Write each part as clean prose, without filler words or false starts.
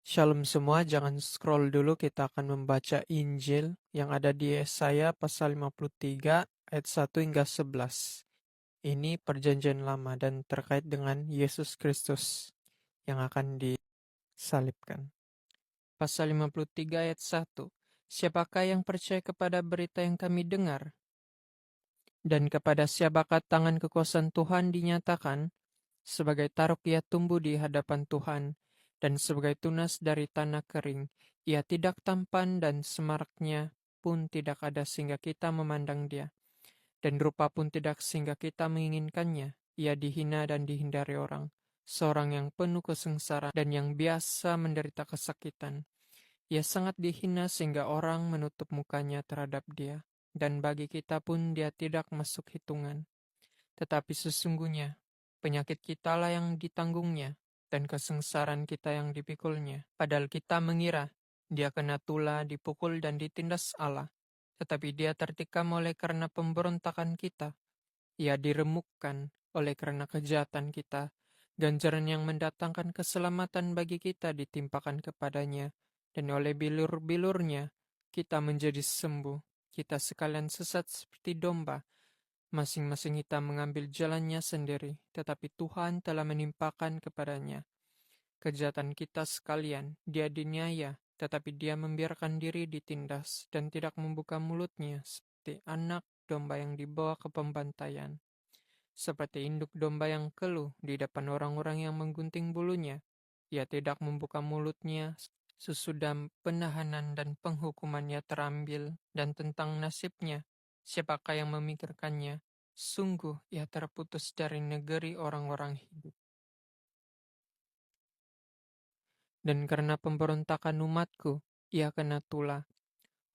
Shalom semua, jangan scroll dulu, kita akan membaca Injil yang ada di Yesaya pasal 53 ayat 1 hingga 11. Ini perjanjian lama dan terkait dengan Yesus Kristus yang akan disalibkan. Pasal 53 ayat 1. Siapakah yang percaya kepada berita yang kami dengar? Dan kepada siapakah tangan kekuasaan Tuhan dinyatakan? Sebagai taruk ia tumbuh di hadapan Tuhan, dan sebagai tunas dari tanah kering. Ia tidak tampan dan semaraknya pun tidak ada sehingga kita memandang dia. Dan rupa pun tidak sehingga kita menginginkannya. Ia dihina dan dihindari orang. Seorang yang penuh kesengsaraan dan yang biasa menderita kesakitan. Ia sangat dihina sehingga orang menutup mukanya terhadap dia. Dan bagi kita pun dia tidak masuk hitungan. Tetapi sesungguhnya, penyakit kitalah yang ditanggungnya, dan kesengsaraan kita yang dipikulnya. Padahal kita mengira, dia kena tula, dipukul, dan ditindas Allah. Tetapi dia tertikam oleh karena pemberontakan kita. Ia diremukkan oleh karena kejahatan kita. Ganjaran yang mendatangkan keselamatan bagi kita ditimpakan kepadanya. Dan oleh bilur-bilurnya, kita menjadi sembuh. Kita sekalian sesat seperti domba. Masing-masing kita mengambil jalannya sendiri, tetapi Tuhan telah menimpakan kepadanya kejahatan kita sekalian. Dia diniaya, tetapi dia membiarkan diri ditindas dan tidak membuka mulutnya seperti anak domba yang dibawa ke pembantaian. Seperti induk domba yang keluh di depan orang-orang yang menggunting bulunya. Ia tidak membuka mulutnya sesudah penahanan dan penghukumannya terambil, dan tentang nasibnya, siapakah yang memikirkannya? Sungguh ia terputus dari negeri orang-orang hidup. Dan karena pemberontakan umatku, ia kena tula.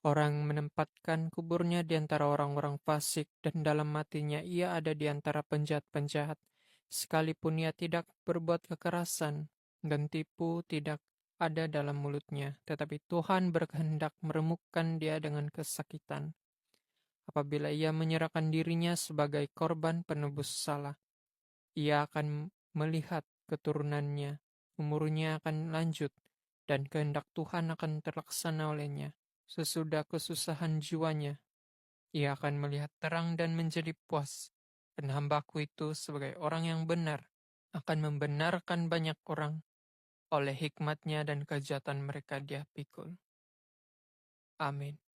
Orang menempatkan kuburnya di antara orang-orang fasik, dan dalam matinya ia ada di antara penjahat-penjahat. Sekalipun ia tidak berbuat kekerasan, dan tipu tidak ada dalam mulutnya, tetapi Tuhan berkehendak meremukkan dia dengan kesakitan. Apabila ia menyerahkan dirinya sebagai korban penebus salah, ia akan melihat keturunannya, umurnya akan lanjut, dan kehendak Tuhan akan terlaksana olehnya. Sesudah kesusahan jiwanya, ia akan melihat terang dan menjadi puas. Dan hambaku itu sebagai orang yang benar akan membenarkan banyak orang oleh hikmatnya dan kejahatan mereka dia pikul. Amin.